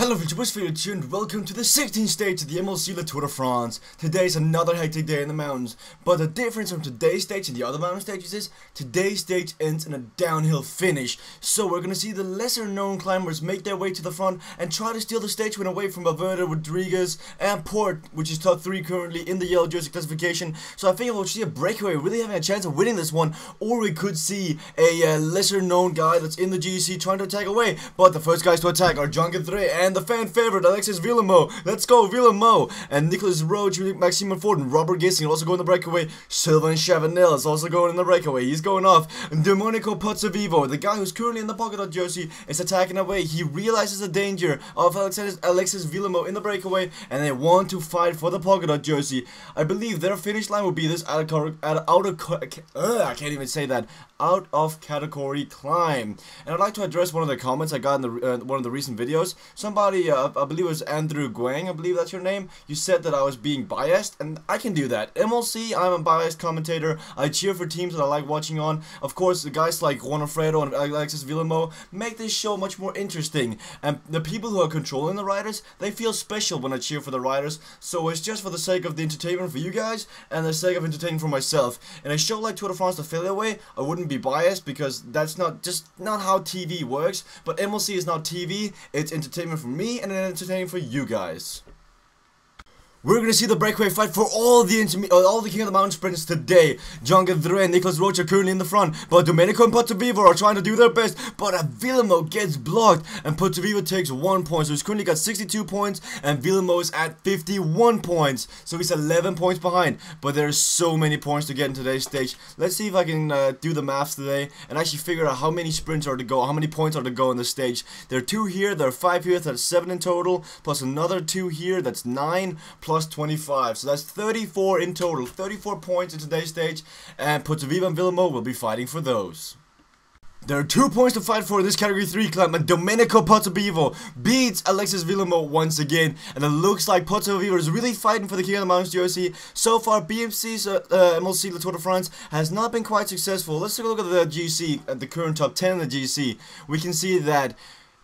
Hello YouTubers, and welcome to the 16th stage of the MLC Tour de France. Today is another hectic day in the mountains, but the difference from today's stage and the other mountain stages is today's stage ends in a downhill finish. So we're gonna see the lesser known climbers make their way to the front and try to steal the stage win away from Valverde, Rodriguez and Port, which is top 3 currently in the yellow jersey classification. So I think we'll see a breakaway, really having a chance of winning this one, or we could see a lesser known guy that's in the GC trying to attack away. But the first guys to attack are John Guthrie and the fan favorite Alexis Villamo. Let's go Villamo. And Nicholas Roach, Maxime Ford and Robert Gissing also going in the breakaway. Sylvain Chavanel is also going in the breakaway. He's going off. And Domenico Pozzovivo, the guy who's currently in the polka dot jersey, is attacking away. He realizes the danger of Alexis Villamo in the breakaway, and they want to fight for the polka dot jersey. I believe their finish line will be this out of category climb. And I'd like to address one of the comments I got in the one of the recent videos. Somebody, I believe it was Andrew Guang, I believe that's your name. You said that I was being biased, and I can do that. MLC, I'm a biased commentator. I cheer for teams that I like watching on. Of course, the guys like Juan Alfredo and Alexis Villamo make this show much more interesting. And the people who are controlling the riders, they feel special when I cheer for the riders. So it's just for the sake of the entertainment for you guys and the sake of entertainment for myself. In a show like Tour de France, the failure way, I wouldn't be biased because that's not how TV works. But MLC is not TV, it's entertainment for me and entertainment for you guys. We're gonna see the breakaway fight for all the King of the Mountain sprints today. John Guthrie and Nicholas Roach are currently in the front, but Domenico and Pozzovivo are trying to do their best, but Villamo gets blocked, and Pozzovivo takes 1 point, so he's currently got 62 points, and Villamo is at 51 points, so he's 11 points behind, but there's so many points to get in today's stage. Let's see if I can do the maths today, and actually figure out how many sprints are to go, how many points are to go in the stage. There are 2 here, there are 5 here, that's 7 in total, plus another 2 here, that's 9, plus 25, so that's 34 in total, 34 points in today's stage, and Pozzovivo and Villamo will be fighting for those. There are 2 points to fight for in this category 3 climb, and Domenico Pozzovivo beats Alexis Villamo once again, and it looks like Pozzovivo is really fighting for the King of the Mountains jersey. So far, BMC's MLC Tour de France has not been quite successful. Let's take a look at the GC, at the current top 10 in the GC. We can see that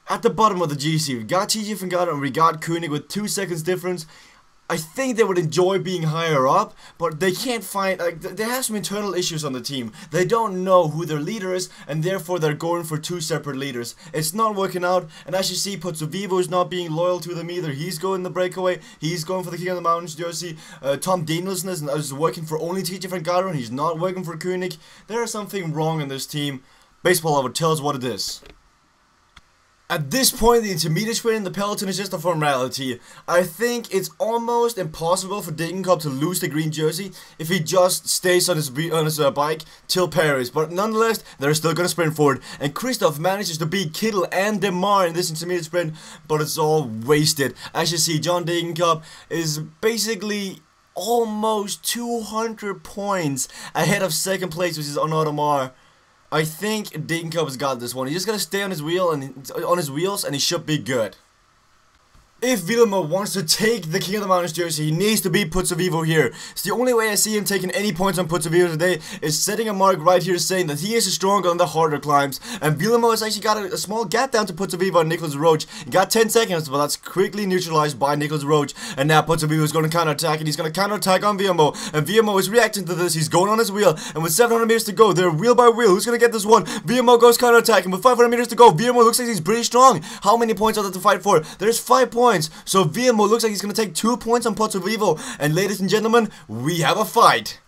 at the bottom of the GC, we've got TJ van Garderen and we got Koenig with 2 seconds difference. I think they would enjoy being higher up, but they can't find, they have some internal issues on the team. They don't know who their leader is, and therefore they're going for 2 separate leaders. It's not working out, and as you see, Pozzovivo is not being loyal to them either. He's going the breakaway, he's going for the King of the Mountains jersey. Tom Danielson is working for only TJ van Garderen, he's not working for Koenig. There is something wrong in this team. Baseball Lover, tell us what it is. At this point, the intermediate sprint in the peloton is just a formality. I think it's almost impossible for Degenkolb to lose the green jersey if he just stays on his bike till Paris. But nonetheless, they're still going to sprint forward. And Christoph manages to beat Kittel and Demar in this intermediate sprint, but it's all wasted. As you see, John Degenkolb is basically almost 200 points ahead of second place, which is Arnaud Demar. I think Degenkolb has got this one. He's just gotta stay on his wheels and he should be good. If Villamo wants to take the King of the Mountains jersey, he needs to beat Pozzovivo here. It's the only way I see him taking any points on Pozzovivo today is setting a mark right here saying that he is stronger on the harder climbs. And Villamo has actually got a small gap down to Pozzovivo and Nicholas Roach. He got 10 seconds, but that's quickly neutralized by Nicholas Roach. And now Pozzovivo is going to counterattack, and he's going to counterattack on Villamo. And Villamo is reacting to this. He's going on his wheel, and with 700 meters to go, they're wheel by wheel. Who's going to get this one? Villamo goes counterattacking with 500 meters to go. Villamo looks like he's pretty strong. How many points are there to fight for? There's 5 points. So Villamo looks like he's going to take 2 points on Pozzovivo. And ladies and gentlemen, we have a fight.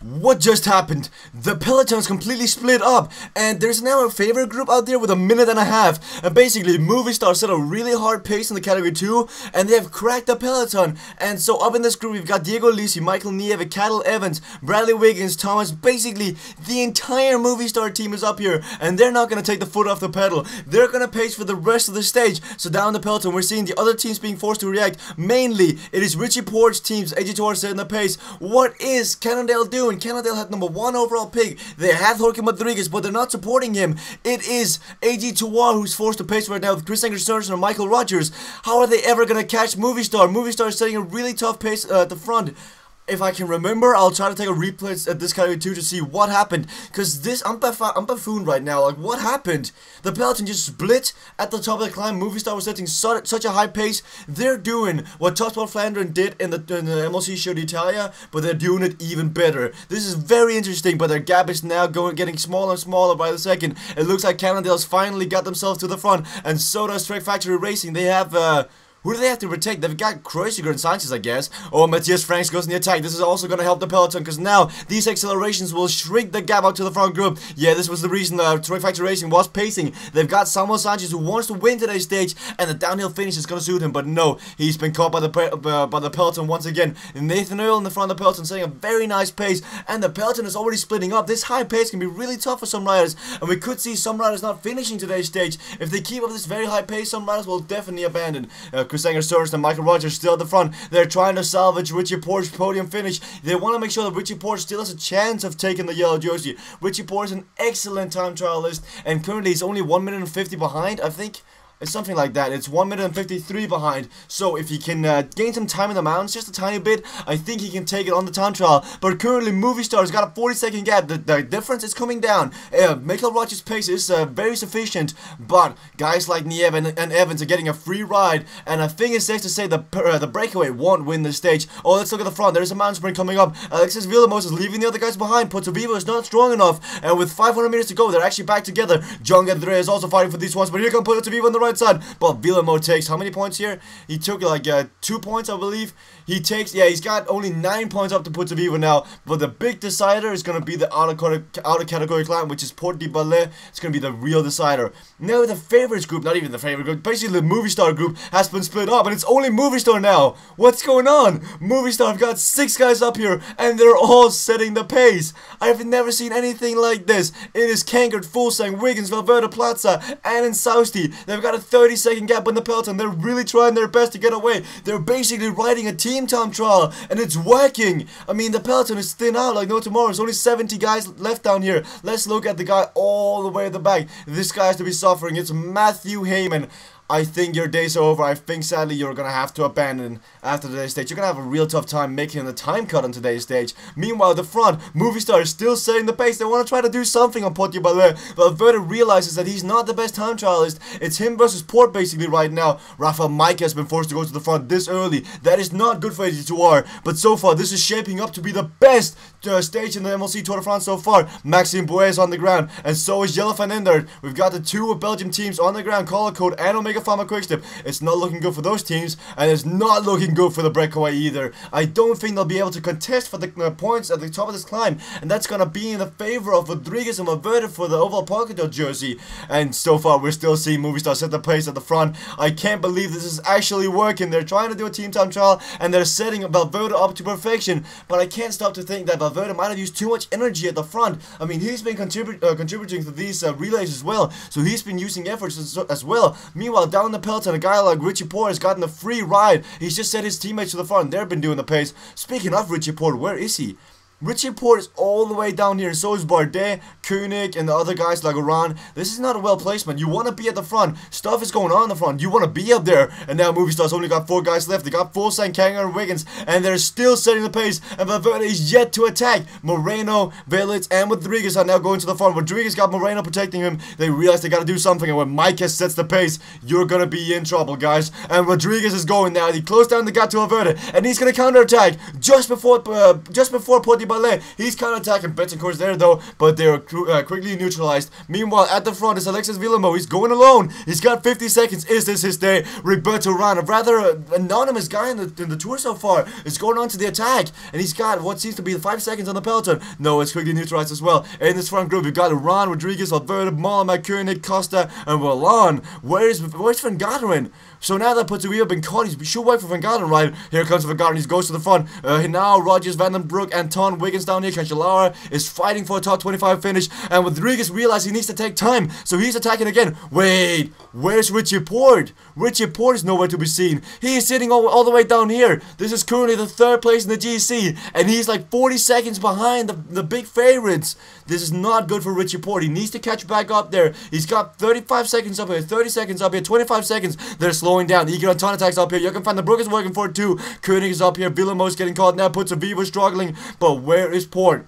What just happened? The peloton is completely split up, and there's now a favorite group out there with a minute and a half. And basically, Movistar set a really hard pace in the category 2, and they have cracked the peloton. And so up in this group, we've got Diego Lisi, Michael Nieve, Cattle Evans, Bradley Wiggins, Thomas. Basically, the entire Movistar team is up here, and they're not going to take the foot off the pedal. They're going to pace for the rest of the stage. So down the peloton, we're seeing the other teams being forced to react. Mainly, it is Richie Port's teams, AG2R setting the pace. What is Cannondale doing? Cannondale had #1 overall pick. They have Jorge Rodriguez, but they're not supporting him. It is AG2R who's forced to pace right now with Chris Froome and Michael Rogers. How are they ever going to catch Movistar? Movistar is setting a really tough pace at the front. If I can remember, I'll try to take a replay at this category 2 to see what happened. Because I'm buffooned right now. Like, what happened? The peloton just split at the top of the climb. Movistar was setting such a high pace. They're doing what Topsport Flandern did in the MLC Show d'Italia, but they're doing it even better. This is very interesting, but their gap is now getting smaller and smaller by the second. It looks like Cannondale's finally got themselves to the front, and so does Trek Factory Racing. They have who do they have to protect? They've got Kreuziger and Sanchez, I guess. Oh, Matthias Franks goes in the attack. This is also going to help the peloton, because now these accelerations will shrink the gap out to the front group. Yeah, this was the reason Trek Factory Racing was pacing. They've got Samuel Sanchez, who wants to win today's stage, and the downhill finish is going to suit him. But no, he's been caught by the peloton once again. Nathan Earl in the front of the peloton setting a very nice pace, and the peloton is already splitting up. This high pace can be really tough for some riders, and we could see some riders not finishing today's stage. If they keep up this very high pace, some riders will definitely abandon. Chris Sorensen and Michael Rogers still at the front. They're trying to salvage Richie Porte's podium finish. They want to make sure that Richie Porte still has a chance of taking the yellow jersey. Richie Porte is an excellent time trialist, and currently he's only 1 minute and 50 behind, I think. It's something like that. It's 1 minute and 53 behind. So if he can gain some time in the mountains, just a tiny bit, I think he can take it on the time trial. But currently, Movistar's got a 40-second gap. The difference is coming down. Michael Rogers' pace is very sufficient, but guys like Nieve and Evans are getting a free ride. And I think it's safe to say the breakaway won't win the stage. Oh, let's look at the front. There's a mountain sprint coming up. Alexis Villamos is leaving the other guys behind. Porto Vivo is not strong enough. And with 500 meters to go, they're actually back together. John Gandre is also fighting for these ones. But here comes Porto Vivo on the right side. But Villamo takes how many points here? He took like 2 points, I believe. He takes, yeah, he's got only 9 points up to Porto Vivo now. But the big decider is going to be the outer category climb, which is Port de Balais. It's going to be the real decider. Now the favorites group, not even the favorite group, basically the Movistar group has been split up, and it's only Movistar now. What's going on? Movistar have got 6 guys up here, and they're all setting the pace. I've never seen anything like this. It is Kankert, Fulsang, Wiggins, Valverde, Plaza, and Insausti. They've got a 30-second gap in the peloton. They're really trying their best to get away. They're basically riding a team time trial, and it's working. I mean, the peloton is thin out like no tomorrow. There's only 70 guys left down here. Let's look at the guy all the way at the back. This guy has to be suffering. It's Matthew Heyman. I think your days are over. I think sadly you're going to have to abandon after today's stage. You're going to have a real tough time making the time cut on today's stage. Meanwhile, the front, Movistar is still setting the pace. They want to try to do something on Port de Balais. Valverde realizes that he's not the best time trialist. It's him versus Port basically right now. Rafael Mike has been forced to go to the front this early. That is not good for 82R. But so far, this is shaping up to be the best stage in the MLC Tour de France so far. Maxime Bouet is on the ground, and so is Jelle van Endert. We've got the 2 Belgium teams on the ground, Color Code and Omega Pharma Quickstep. It's not looking good for those teams, and it's not looking good for the breakaway either. I don't think they'll be able to contest for the points at the top of this climb, and that's gonna be in the favor of Rodriguez and Valverde for the overall polka dot jersey. And so far, we're still seeing Movistar set the pace at the front. I can't believe this is actually working. They're trying to do a team time trial, and they're setting Valverde up to perfection. But I can't stop to think that Valverde might have used too much energy at the front. I mean, he's been contributing to these relays as well, so he's been using efforts as well. Meanwhile, down the peloton, a guy like Richie Porte has gotten a free ride. He's just set his teammates to the front. They've been doing the pace. Speaking of Richie Porte, where is he? Richie Porte is all the way down here, and so is Bardet, Koenig, and the other guys like Oran. This is not a well placement. You want to be at the front. Stuff is going on in the front. You want to be up there. And now Movistar's only got 4 guys left. They got Fulsang, Kanger, and Wiggins, and they're still setting the pace. And Valverde is yet to attack. Moreno, Velez, and Rodriguez are now going to the front. Rodriguez got Moreno protecting him. They realize they got to do something, and when Marquez sets the pace, you're going to be in trouble, guys. And Rodriguez is going now. He closed down the gap to Valverde, and he's going to counterattack just before Port de Balais. He's counterattacking. Betancourt's there though, but they're quickly neutralized. Meanwhile, at the front is Alexis Villamo. He's going alone. He's got 50 seconds. Is this his day? Roberto Ran, a rather anonymous guy in the tour so far, is going on to the attack, and he's got what seems to be 5 seconds on the peloton. No, it's quickly neutralized as well. In this front group, we've got Ran, Rodriguez, Valverde, Mollema, Koenig, Costa, and Wallon. Where's Van Garderen? So now that Porto been caught, he should wait for Van Garderen, right? Here comes Van Garderen. He goes to the front. Now Rogers, Van den Broek, and Ton John Wiggins down here. Cancellara is fighting for a top 25 finish, and Rodriguez realizes he needs to take time, so he's attacking again. Wait, where's Richie Porte? Richie Porte is nowhere to be seen. He is sitting all the way down here. This is currently the 3rd place in the GC, and he's like 40 seconds behind the big favorites. This is not good for Richie Porte. He needs to catch back up there. He's got 35 seconds up here, 30 seconds up here, 25 seconds. They're slowing down. Egan on ton attacks up here. Jochen van der Broek is working for it too. Koenig is up here. Villemot's getting caught now. Puts a Vivo struggling. But where is Porte?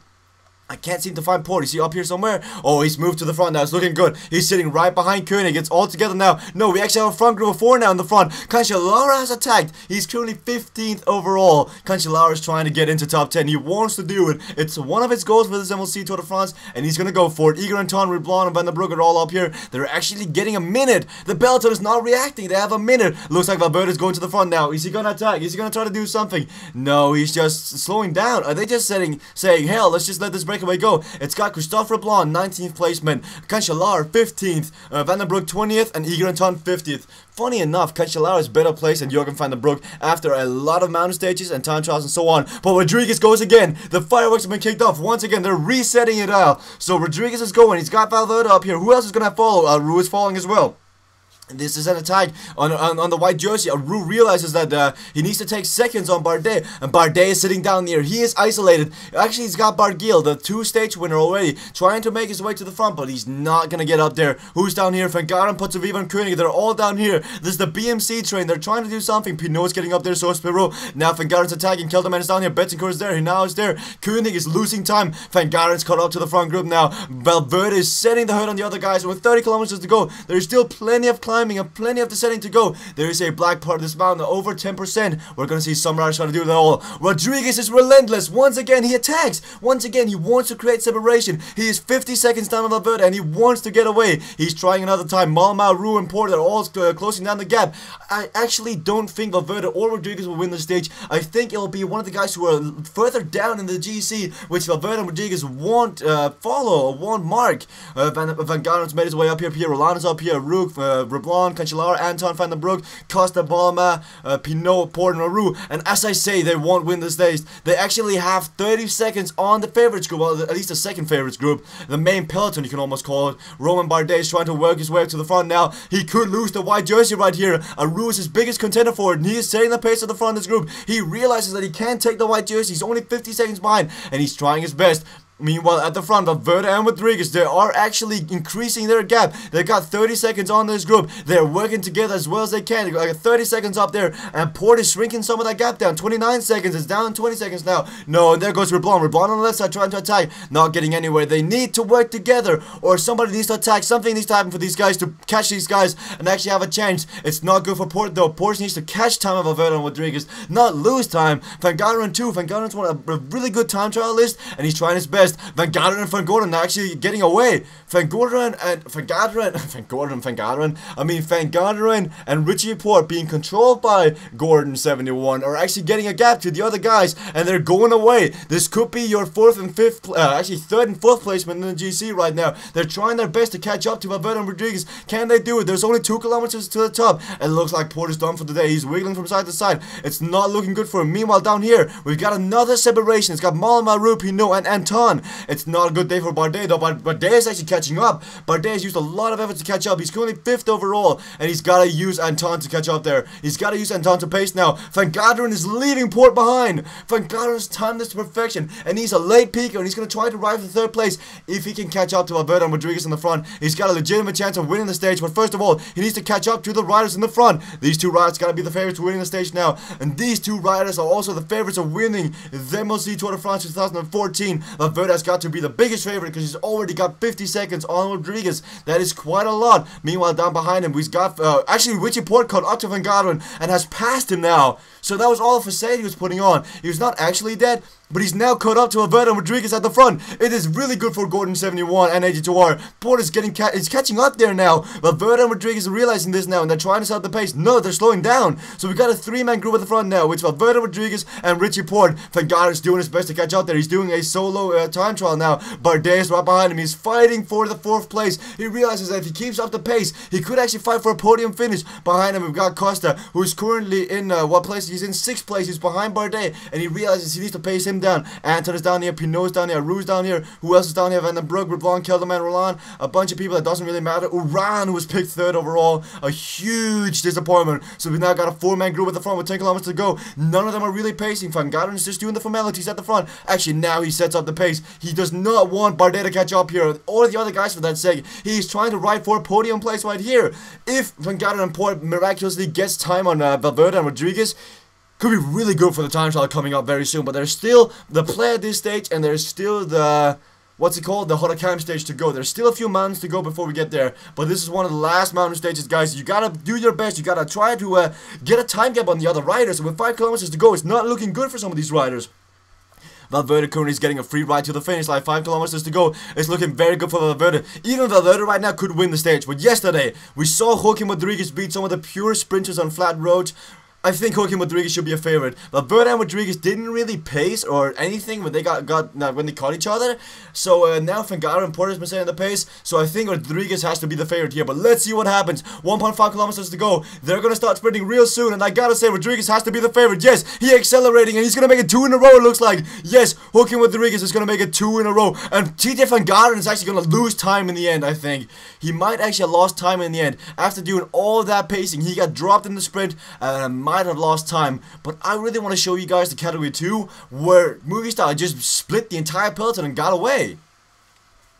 I can't seem to find Porte. Is he up here somewhere? Oh, he's moved to the front now. It's looking good. He's sitting right behind Koenig. It's all together now. No, we actually have a front group of 4 now in the front. Cancellara has attacked. He's currently 15th overall. Cancellara is trying to get into top 10. He wants to do it. It's one of his goals for this MLC Tour de France, and he's going to go for it. Egan and Ton, Reblon, and Van der Broek are all up here. They're actually getting a minute. The peloton is not reacting. They have a minute. Looks like Valverde is going to the front now. Is he going to attack? Is he going to try to do something? No, he's just slowing down. Are they just saying, hell, let's just let this breakaway go? It's got Christophe Reblon, 19th placement, Cancellara, 15th, Van der Broek, 20th, and Egan and Ton, 50th. Funny enough, Cancellara is better placed than Jochen van der Broek after a lot of mountain stages and time trials and so on. But Rodriguez goes again. The fireworks have been kicked off. Once again, they're resetting it out. So Rodriguez is going. He's got Valverde up here. Who else is going to follow? Roux is following as well. This is an attack on the white jersey. Roux realizes that he needs to take seconds on Bardet, and Bardet is sitting down here. He is isolated. Actually, he's got Barguil, the 2-stage winner already, trying to make his way to the front, but he's not gonna get up there. Who's down here? Van Garen, Potsoviva, and Koenig. They're all down here. This is the BMC train. They're trying to do something. Pinot's getting up there, so is Perrault. Now Van Garen's attacking. Kelderman is down here. Bettencourt is there. He now is there. Koenig is losing time. Van Garen's caught up to the front group now. Valverde is setting the hurt on the other guys, and with 30 kilometers to go, there's still plenty of climbing and plenty of descending to go. There is a black part of this mountain, over 10%. We're going to see some riders trying to do that all. Rodriguez is relentless. Once again, he attacks. Once again, he wants to create separation. He is 50 seconds down on Valverde, and he wants to get away. He's trying another time. Malma, Roux, and Porte are all closing down the gap. I actually don't think Valverde or Rodriguez will win the stage. I think it'll be one of the guys who are further down in the GC, which Valverde and Rodriguez won't follow or won't mark. Van Garen's made his way up here. Pierre Roland is up here. Roux, Reblon, Cancellara, Anton van den Broek, Costa, Balma, Pinot, Porte, and Roux. And as I say, they won't win the stage. They actually have 30 seconds on the favorites group, well, at least the second favorites group, the main peloton, you can almost call it. Romain Bardet is trying to work his way up to the front now. He could lose the white jersey right here. Roux is his biggest contender for it, and he is setting the pace at the front of this group. He realizes that he can't take the white jersey. He's only 50 seconds behind, and he's trying his best. Meanwhile, at the front, Valverde and Rodriguez, they are actually increasing their gap. They've got 30 seconds on this group. They're working together as well as they can. They got 30 seconds up there, and Porte is shrinking some of that gap down. 29 seconds. It's down 20 seconds now. No, and there goes Reblon. Reblon on the left side trying to attack. Not getting anywhere. They need to work together, or somebody needs to attack. Something needs to happen for these guys to catch these guys and actually have a chance. It's not good for Porte, though. Porte needs to catch time of Valverde and Rodriguez, not lose time. Van Garen, too. Van Garen's a really good time trialist, and he's trying his best. Van Garen and Van Gorderen are actually getting away. Van Gorderen and Richie Porte, being controlled by Gordon 71, are actually getting a gap to the other guys, and they're going away. This could be your fourth and fifth, actually third and fourth placement in the GC right now. They're trying their best to catch up to Valverde and Rodriguez. Can they do it? There's only 2 kilometers to the top, and it looks like Porte is done for the day. He's wiggling from side to side. It's not looking good for him. Meanwhile, down here, we've got another separation. It's got Malma, Roux, Pinot, and Anton. It's not a good day for Bardet, though. Bardet is actually catching up. Bardet has used a lot of effort to catch up. He's currently 5th overall, and he's got to use Anton to catch up there. He's got to use Anton to pace now. Van Garderen is leaving Porte behind. Van Garderen's timed this to perfection, and he's a late peaker, and he's going to try to ride for 3rd place. If he can catch up to Valverde and Rodriguez in the front, he's got a legitimate chance of winning the stage. But first of all, he needs to catch up to the riders in the front. These 2 riders got to be the favorites winning the stage now, and these 2 riders are also the favorites of winning the MLC Tour de France 2014. Valverde has got to be the biggest favorite because he's already got 50 seconds on Rodriguez. That is quite a lot. Meanwhile, down behind him, we've got actually Richie Porte caught up to Van Garderen and has passed him now. So that was all the facade he was putting on. He was not actually dead, but he's now caught up to Valverde and Rodriguez at the front. It is really good for Gordon 71 and 82R. Porte is catching up there now. Valverde and Rodriguez are realizing this now, and they're trying to set the pace. No, they're slowing down. So we got a 3-man group at the front now, which Valverde, Rodriguez, and Richie Porte. Van Garden's doing his best to catch up there. He's doing a solo time trial now. Bardet is right behind him. He's fighting for the 4th place. He realizes that if he keeps up the pace, he could actually fight for a podium finish. Behind him, we've got Costa, who's currently in what place? He's in 6th place. He's behind Bardet, and he realizes he needs to pace him him down. Anton is down here, Pinot's down here, Roux's down here. Who else is down here? Van den Broek, Reblanc, Kelderman, Roland. A bunch of people that doesn't really matter. Uran, who was picked 3rd overall. A huge disappointment. So we've now got a 4-man group at the front with 10 kilometers to go. None of them are really pacing. Van Garderen is just doing the formalities at the front. Actually, now he sets up the pace. He does not want Bardet to catch up here, or the other guys for that sake. He's trying to ride for a podium place right here. If Van Garderen and Poit miraculously gets time on Valverde and Rodriguez, could be really good for the time trial coming up very soon. But there's still the play at this stage, and there's still the, what's it called, the Haute stage to go. There's still a few mountains to go before we get there, but this is one of the last mountain stages, guys. You gotta do your best. You gotta try to get a time gap on the other riders. And with 5 kilometers to go, it's not looking good for some of these riders. Valverde currently is getting a free ride to the finish line. 5 kilometers to go. It's looking very good for Valverde. Even Valverde right now could win the stage. But yesterday, we saw Joaquim Rodriguez beat some of the pure sprinters on flat roads. I think Joaquim Rodriguez should be a favorite. Valverde and Rodriguez didn't really pace or anything when they when they caught each other. So now Van Garderen and Porter's been setting the pace. So I think Rodriguez has to be the favorite here. But let's see what happens. 1.5 kilometers to go. They're gonna start sprinting real soon, and I gotta say Rodriguez has to be the favorite. Yes, he's accelerating, and he's gonna make it 2 in a row. It looks like. Yes, Joaquim Rodriguez is gonna make it 2 in a row, and TJ Van Garderen is actually gonna lose time in the end. I think he might actually have lost time in the end after doing all that pacing. He got dropped in the sprint and might have lost time. But I really want to show you guys the category 2 where Movistar just split the entire peloton and got away.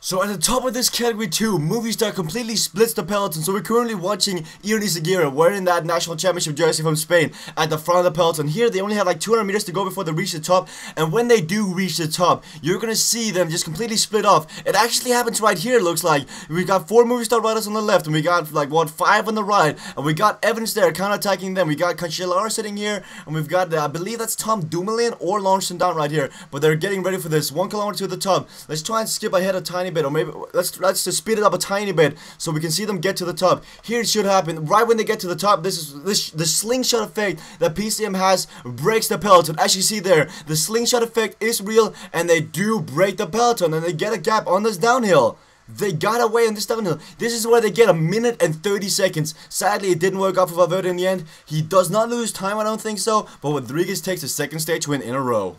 So at the top of this category 2, Movistar completely splits the peloton. So we're currently watching Irene Seguira wearing that national championship jersey from Spain at the front of the peloton. Here they only have like 200 meters to go before they reach the top, and when they do reach the top, you're gonna see them just completely split off. It actually happens right here, it looks like. We've got 4 Movistar riders on the left, and we got like what, 5 on the right, and we got Evans there counter-attacking them. We got Cancellara sitting here, and we've got I believe that's Tom Dumoulin or Launceston down right here, but they're getting ready for this 1 kilometer to the top. Let's try and skip ahead a tiny bit, or maybe let's just speed it up a tiny bit so we can see them get to the top. Here it should happen right when they get to the top. This is the slingshot effect that PCM has breaks the peloton. As you see there, the slingshot effect is real, and they do break the peloton, and they get a gap on this downhill. They got away on this downhill. This is where they get 1 minute and 30 seconds. Sadly, it didn't work out for Valverde in the end. He does not lose time, I don't think so, but Rodriguez takes a 2nd stage win in a row.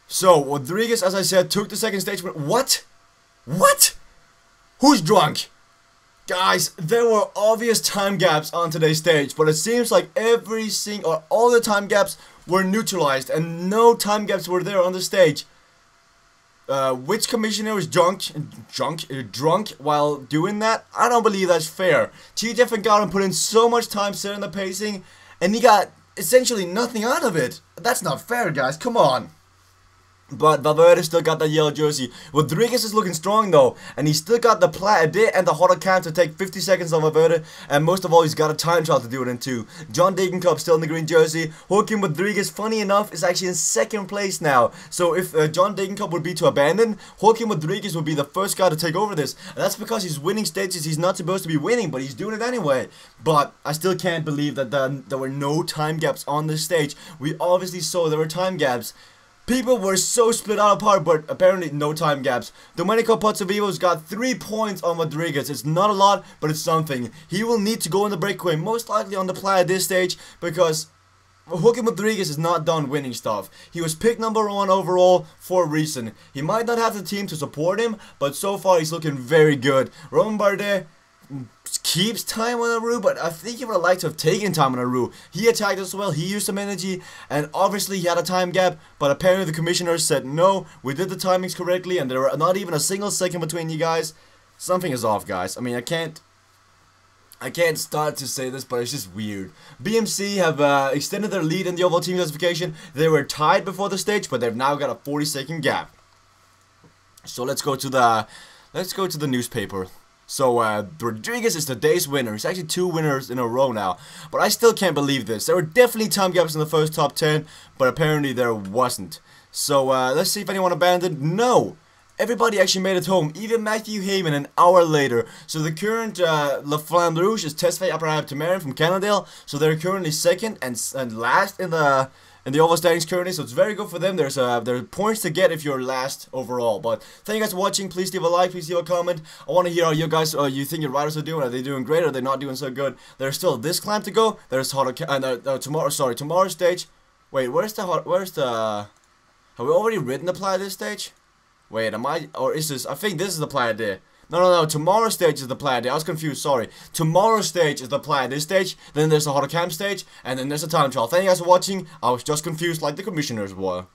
So, Rodriguez, as I said, took the 2nd stage win. What? What? Who's drunk? Guys, there were obvious time gaps on today's stage, but it seems like all the time gaps were neutralized, and no time gaps were there on the stage. Which commissioner was drunk while doing that? I don't believe that's fair. TJ Van Garderen put in so much time setting the pacing, and he got essentially nothing out of it. That's not fair, guys. Come on. But Valverde still got that yellow jersey. Rodriguez is looking strong though, and he's still got the Plat and the Haute to take 50 seconds on Valverde, and most of all he's got a time trial to do it in too. John Degenkolb still in the green jersey. Joaquim Rodriguez, funny enough, is actually in 2nd place now. So if John Degenkolb would be to abandon, Joaquim Rodriguez would be the first guy to take over this. And that's because he's winning stages he's not supposed to be winning, but he's doing it anyway. But I still can't believe that there were no time gaps on this stage. We obviously saw there were time gaps. People were so split out apart, but apparently no time gaps. Domenico Pozzovivo's got 3 points on Rodriguez. It's not a lot, but it's something. He will need to go in the breakaway, most likely on the play at this stage, because Joaquim Rodriguez is not done winning stuff. He was picked #1 overall for a reason. He might not have the team to support him, but so far he's looking very good. Romain Bardet keeps time on a Roux, but I think he would have liked to have taken time on a Roux. He attacked as well, he used some energy, and obviously he had a time gap, but apparently the commissioners said no, we did the timings correctly, and there were not even a single second between you guys. Something is off, guys. I mean, I can't start to say this, but it's just weird. BMC have extended their lead in the overall team classification. They were tied before the stage, but they've now got a 40-second gap. So let's go to the newspaper. So, Rodriguez is today's winner. He's actually 2 winners in a row now. But I still can't believe this. There were definitely time gaps in the first top 10, but apparently there wasn't. So, let's see if anyone abandoned. No! Everybody actually made it home, even Matthew Heyman an hour later. So the current La Flamme Rouge is Tesfaye Abraham Tamarin from Cannondale. So they're currently 2nd and last in the in the overall standings currently, so it's very good for them. There are points to get if you're last overall. But thank you guys for watching. Please leave a like, please leave a comment. I want to hear how you guys, you think your riders are doing. Are they doing great? Or are they not doing so good? There's still this climb to go. There's tomorrow's stage. Wait, where's the have we already ridden the playa this stage? Wait, or is this? I think this is the playa day. No, tomorrow's stage is the playa day. I was confused, sorry. Tomorrow's stage is the playa day stage, then there's the hotter camp stage, and then there's a time trial. Thank you guys for watching. I was just confused like the commissioners were.